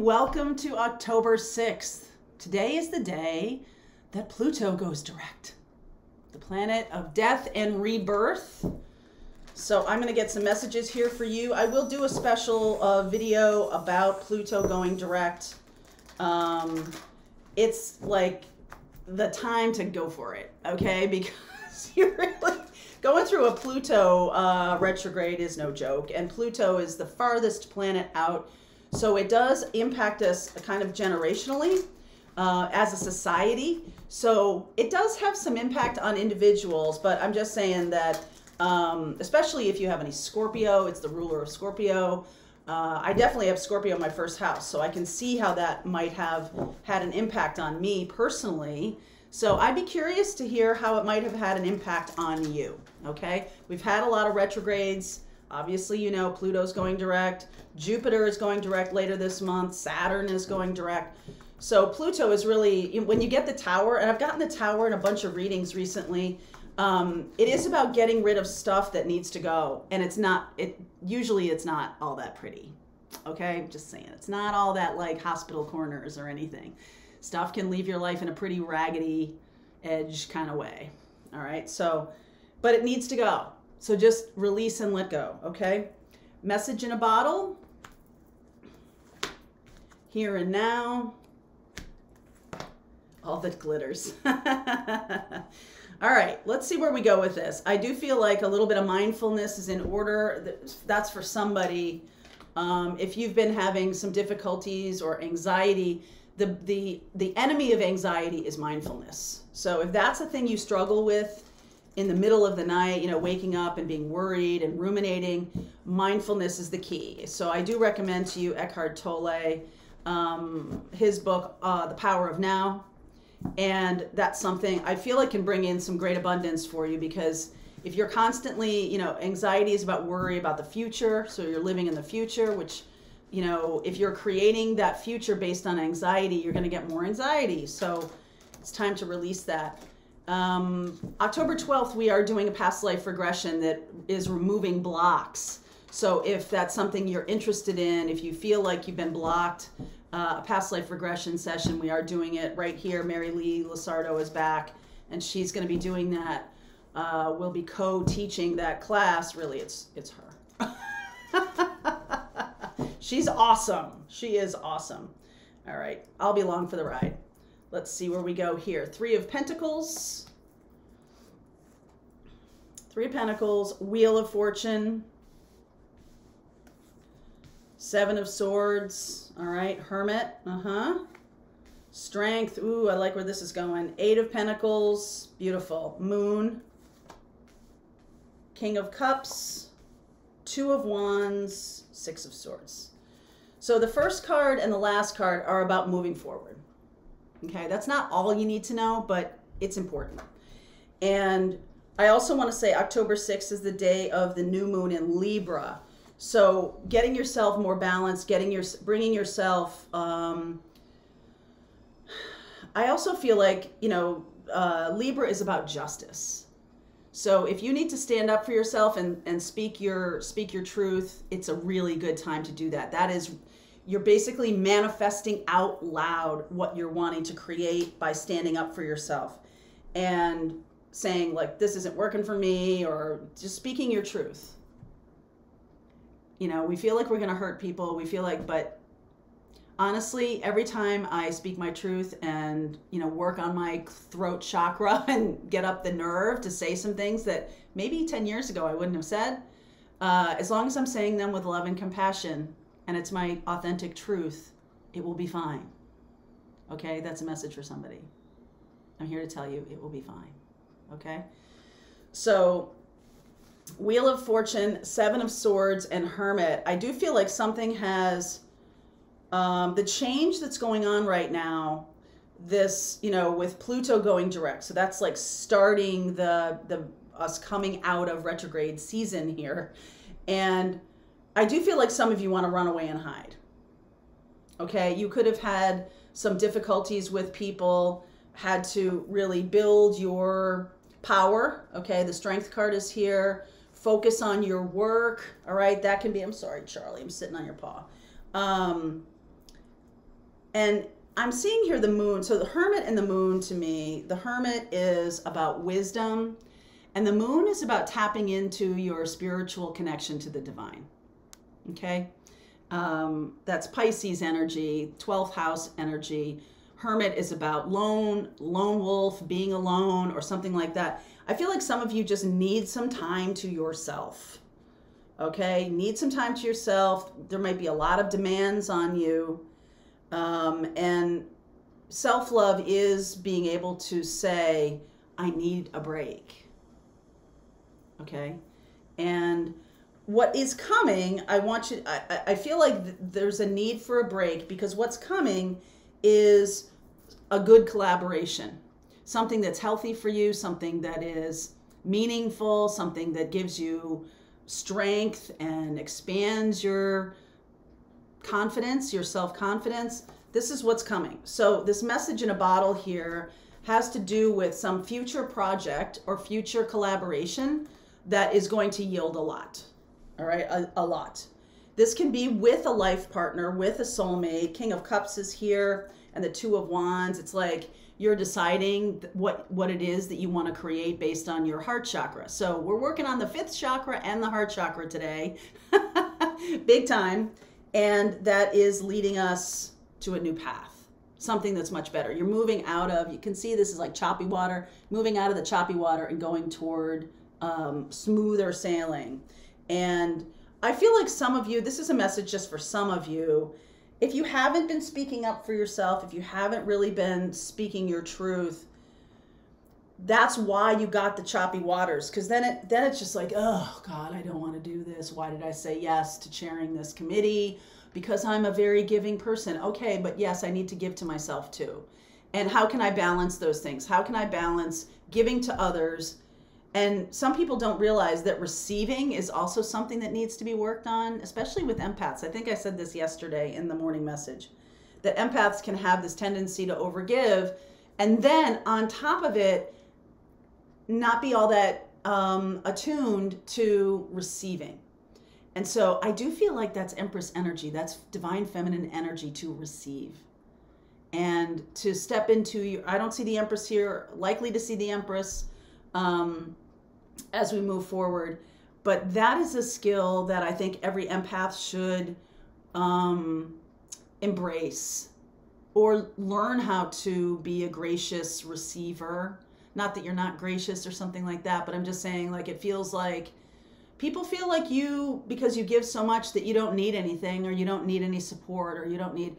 welcome to October 6th. Today is the day that Pluto goes direct, the planet of death and rebirth. So I'm going to get some messages here for you. I will do a special video about Pluto going direct. It's like the time to go for it, okay? Because you're really going through a Pluto retrograde is no joke, and Pluto is the farthest planet out. So it does impact us kind of generationally as a society. So it does have some impact on individuals, but I'm just saying that especially if you have any Scorpio, it's the ruler of Scorpio. I definitely have Scorpio in my first house, so I can see how that might have had an impact on me personally. So I'd be curious to hear how it might have had an impact on you, okay? We've had a lot of retrogrades. Obviously, you know, Pluto's going direct. Jupiter is going direct later this month. Saturn is going direct. So Pluto is really, when you get the Tower, and I've gotten the Tower in a bunch of readings recently, it is about getting rid of stuff that needs to go. And usually it's not all that pretty. Okay, just saying. It's not all that like hospital corners or anything. Stuff can leave your life in a pretty raggedy edge kind of way. All right, so, but it needs to go. So just release and let go, okay? Message in a bottle. Here and now. All that glitters. All right, let's see where we go with this. I do feel like a little bit of mindfulness is in order. That's for somebody. If you've been having some difficulties or anxiety, the enemy of anxiety is mindfulness. So if that's a thing you struggle with in the middle of the night, you know, waking up and being worried and ruminating, mindfulness is the key. So I do recommend to you Eckhart Tolle, his book, The Power of Now. And that's something I feel like can bring in some great abundance for you, because if you're constantly, you know, anxiety is about worry about the future. So you're living in the future, which, you know, if you're creating that future based on anxiety, you're going to get more anxiety. So it's time to release that. October 12th, we are doing a past life regression that is removing blocks. So if that's something you're interested in, if you feel like you've been blocked, a past life regression session, we are doing it right here. Mary Lee Lasardo is back, and she's going to be doing that. We'll be co-teaching that class. Really, it's her. She's awesome. She is awesome. All right, I'll be along for the ride. Let's see where we go here. Three of Pentacles. Three of Pentacles. Wheel of Fortune. Seven of Swords. All right. Hermit. Strength. Ooh, I like where this is going. Eight of Pentacles. Beautiful. Moon. King of Cups. Two of Wands. Six of Swords. So the first card and the last card are about moving forward. Okay, that's not all you need to know, but it's important. And I also want to say October 6th is the day of the new moon in Libra. So getting yourself more balanced, bringing yourself, I also feel like, you know, Libra is about justice. So if you need to stand up for yourself and speak your truth, it's a really good time to do that. That is, you're basically manifesting out loud what you're wanting to create by standing up for yourself and saying, like, this isn't working for me, or just speaking your truth. You know, we feel like we're going to hurt people. We feel like, but honestly, every time I speak my truth and, you know, work on my throat chakra and get up the nerve to say some things that maybe 10 years ago I wouldn't have said, as long as I'm saying them with love and compassion, and it's my authentic truth, it will be fine. Okay, that's a message for somebody. I'm here to tell you it will be fine. Okay, so Wheel of Fortune, Seven of Swords, and Hermit. I do feel like something has, the change that's going on right now, this, you know, with Pluto going direct. So that's like starting us coming out of retrograde season here. And I do feel like some of you want to run away and hide. Okay, you could have had some difficulties with people, had to really build your power. Okay, the Strength card is here. Focus on your work. All right, that can be, I'm sorry, Charlie, I'm sitting on your paw. And I'm seeing here the moon. So the hermit and the moon, to me, the hermit is about wisdom, and the moon is about tapping into your spiritual connection to the divine. Okay? That's Pisces energy, 12th house energy. Hermit is about lone wolf, being alone, or something like that. I feel like some of you just need some time to yourself. Okay? Need some time to yourself. There might be a lot of demands on you. And self-love is being able to say, I need a break. Okay? And what is coming, I feel like there's a need for a break, because what's coming is a good collaboration. Something that's healthy for you, something that is meaningful, something that gives you strength and expands your confidence, your self-confidence. This is what's coming. So this message in a bottle here has to do with some future project or future collaboration that is going to yield a lot. All right, a lot. This can be with a life partner, with a soulmate. King of Cups is here, and the Two of Wands. It's like you're deciding what it is that you want to create based on your heart chakra. So we're working on the 5th chakra and the heart chakra today. Big time. And that is leading us to a new path, something that's much better. You're moving out of, you can see this is like choppy water, moving out of the choppy water and going toward smoother sailing. And I feel like some of you, this is a message just for some of you, if you haven't been speaking up for yourself, if you haven't really been speaking your truth, that's why you got the choppy waters. Because then it's just like, oh God, I don't want to do this. Why did I say yes to chairing this committee? Because I'm a very giving person. Okay, but yes, I need to give to myself too. And how can I balance those things? How can I balance giving to others? And some people don't realize that receiving is also something that needs to be worked on, especially with empaths. I think I said this yesterday in the morning message, that empaths can have this tendency to overgive, and then on top of it, not be all that attuned to receiving. And so I do feel like that's Empress energy. That's divine feminine energy to receive. And to step into, I don't see the Empress here, likely to see the Empress as we move forward. But that is a skill that I think every empath should embrace, or learn how to be a gracious receiver. Not that you're not gracious or something like that, but I'm just saying, like, it feels like people feel like you, because you give so much, that you don't need anything, or you don't need any support, or you don't need,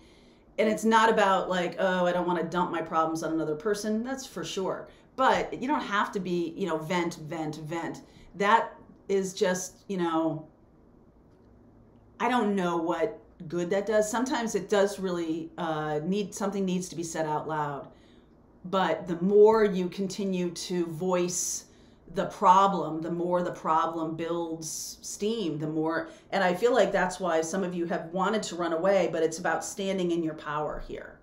and it's not about like, oh, I don't want to dump my problems on another person. That's for sure. But you don't have to be, vent. That is just, I don't know what good that does. Sometimes it does really something needs to be said out loud. But the more you continue to voice the problem, the more the problem builds steam, the more, and I feel like that's why some of you have wanted to run away, but it's about standing in your power here.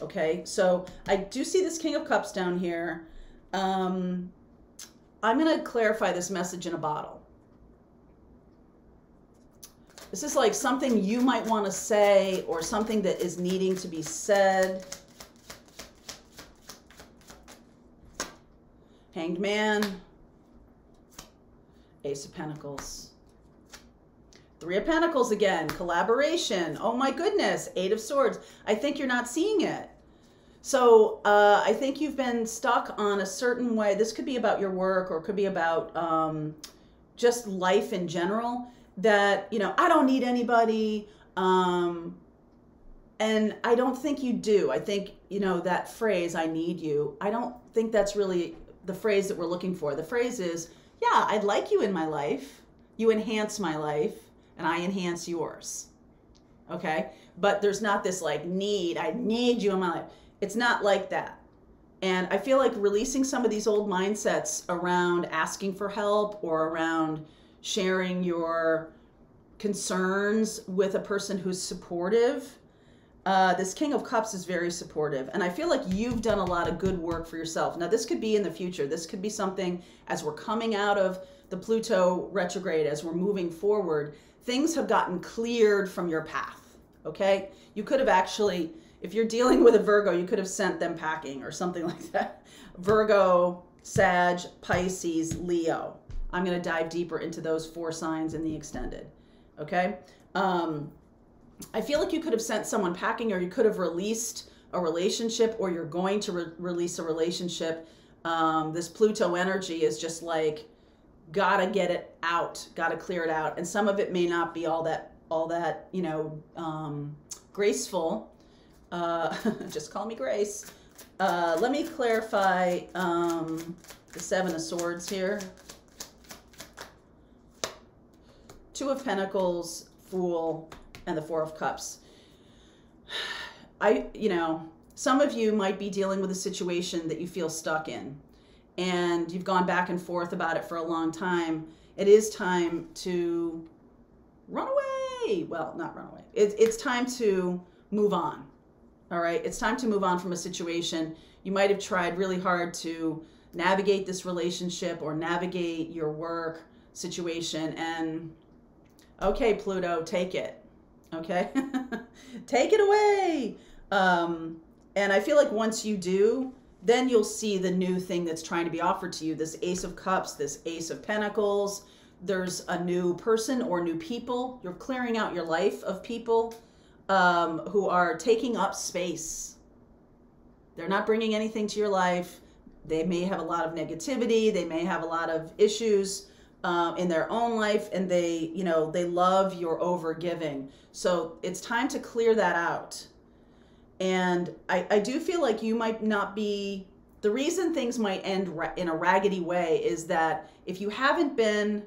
Okay, so I do see this King of Cups down here. I'm going to clarify this message in a bottle. This is like something you might want to say, or something that is needing to be said. Hanged Man, Ace of Pentacles, Three of Pentacles again, collaboration. Oh my goodness, Eight of Swords. I think you're not seeing it. So I think you've been stuck on a certain way. This could be about your work, or it could be about just life in general, that, I don't need anybody. And I don't think you do. I think, that phrase, I need you, I don't think that's really the phrase that we're looking for. The phrase is, yeah, I'd like you in my life. You enhance my life, and I enhance yours. Okay? But there's not this like need, I need you in my life. It's not like that. And I feel like releasing some of these old mindsets around asking for help, or around sharing your concerns with a person who's supportive. This King of Cups is very supportive. And I feel like you've done a lot of good work for yourself. Now, this could be in the future. This could be something as we're coming out of the Pluto retrograde, as we're moving forward, things have gotten cleared from your path. Okay? You could have actually, If you're dealing with a Virgo, you could have sent them packing or something like that. Virgo, Sag, Pisces, Leo. I'm going to dive deeper into those 4 signs in the extended. Okay? I feel like you could have sent someone packing, or you could have released a relationship, or you're going to release a relationship. This Pluto energy is just like, gotta get it out, gotta clear it out. And some of it may not be all that, you know, graceful. Just call me Grace. Let me clarify the 7 of Swords here. 2 of Pentacles, Fool, and the 4 of Cups. You know, some of you might be dealing with a situation that you feel stuck in, and you've gone back and forth about it for a long time. It is time to run away. Well, not run away. It's time to move on. All right. It's time to move on from a situation. You might have tried really hard to navigate this relationship or navigate your work situation, and okay, Pluto, take it. Okay. Take it away. And I feel like once you do, then you'll see the new thing that's trying to be offered to you. This Ace of Cups, this Ace of Pentacles. There's a new person or new people. You're clearing out your life of people who are taking up space. They're not bringing anything to your life. They may have a lot of negativity. They may have a lot of issues in their own life, and they, you know, they love your overgiving. So it's time to clear that out. And I do feel like you might not be, the reason things might end in a raggedy way is that if you haven't been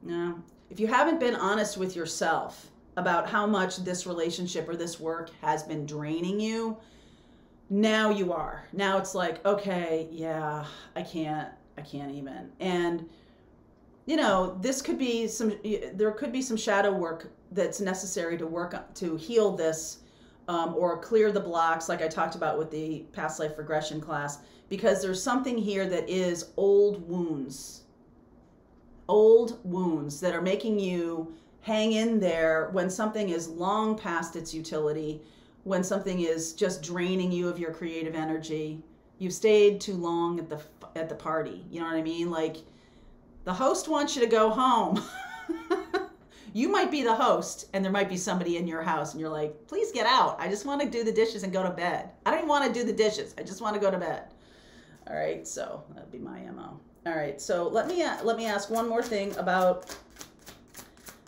honest with yourself about how much this relationship or this work has been draining you, now you are. Now it's like, okay, yeah, I can't even. And you know, this could be there could be some shadow work that's necessary to work to heal this, or clear the blocks, like I talked about with the past life regression class, because there's something here that is old wounds that are making you hang in there when something is long past its utility, when something is just draining you of your creative energy. You've stayed too long at the party. You know what I mean? Like, the host wants you to go home. You might be the host, and there might be somebody in your house, and you're like, please get out. I just want to do the dishes and go to bed. I don't even want to do the dishes. I just want to go to bed. All right, so that'd be my MO. All right, so let me ask one more thing about,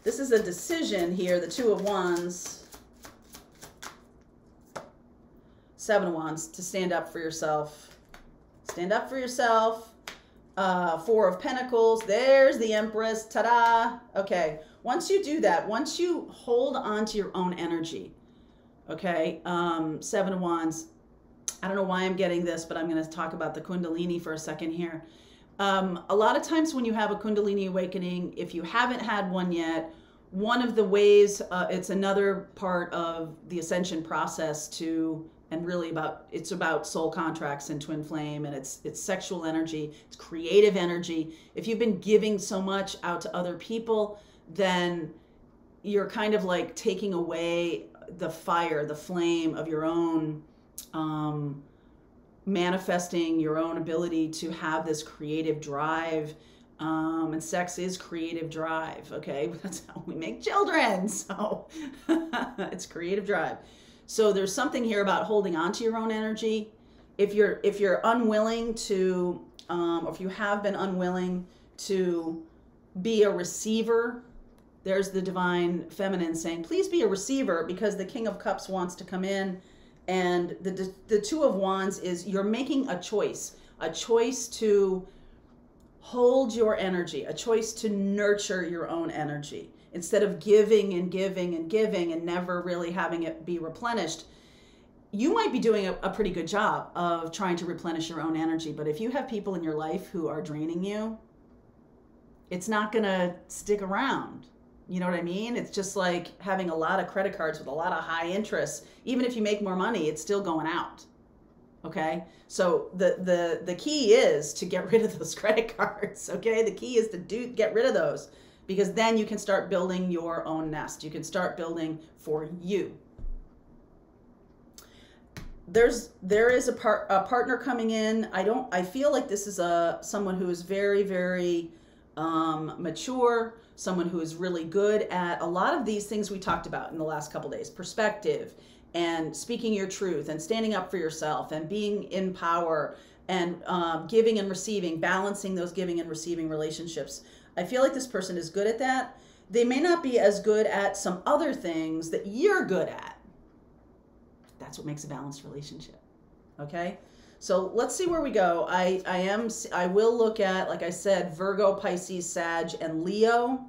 this is a decision here, the 2 of Wands, 7 of Wands, to stand up for yourself. Stand up for yourself. 4 of Pentacles, there's the Empress, ta-da. Okay, once you do that, once you hold on to your own energy, okay, 7 of Wands, I don't know why I'm getting this, but I'm going to talk about the Kundalini for a second here. A lot of times when you have a Kundalini awakening, if you haven't had one yet, one of the ways, it's another part of the ascension process to, and really it's about soul contracts and twin flame, and it's sexual energy, it's creative energy. If you've been giving so much out to other people, then you're kind of like taking away the fire, the flame of your own, manifesting your own ability to have this creative drive. And sex is creative drive, okay? That's how we make children, so it's creative drive. So there's something here about holding on to your own energy. If you're unwilling to, or if you have been unwilling to be a receiver, there's the divine feminine saying, please be a receiver, because the King of Cups wants to come in, and the 2 of Wands is you're making a choice to hold your energy, a choice to nurture your own energy. Instead of giving and giving and giving and never really having it be replenished, you might be doing a pretty good job of trying to replenish your own energy. But if you have people in your life who are draining you, it's not going to stick around. You know what I mean? It's just like having a lot of credit cards with a lot of high interest. Even if you make more money, it's still going out. Okay? So the key is to get rid of those credit cards. Okay? The key is to get rid of those, because then you can start building your own nest. You can start building for you. there is a partner coming in. I feel like this is someone who is very, very mature, someone who is really good at a lot of these things we talked about in the last couple days: perspective, and speaking your truth, and standing up for yourself, and being in power, and giving and receiving, balancing those giving and receiving relationships. I feel like this person is good at that. They may not be as good at some other things that you're good at. That's what makes a balanced relationship. Okay? So let's see where we go. I will look at, like I said, Virgo, Pisces, Sag, and Leo,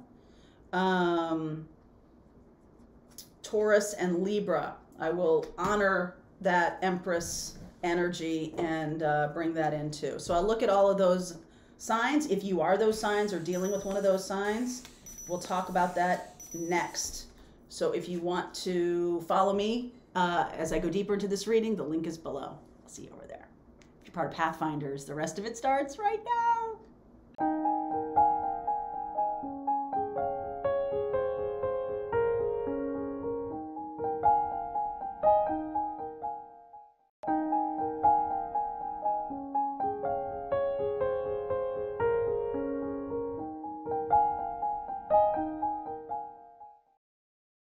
Taurus, and Libra. I will honor that Empress energy and bring that into. So I'll look at all of those signs. If you are those signs or dealing with one of those signs, we'll talk about that next. So if you want to follow me as I go deeper into this reading, the link is below. I'll see you over there. If you're part of Pathfinders, the rest of it starts right now.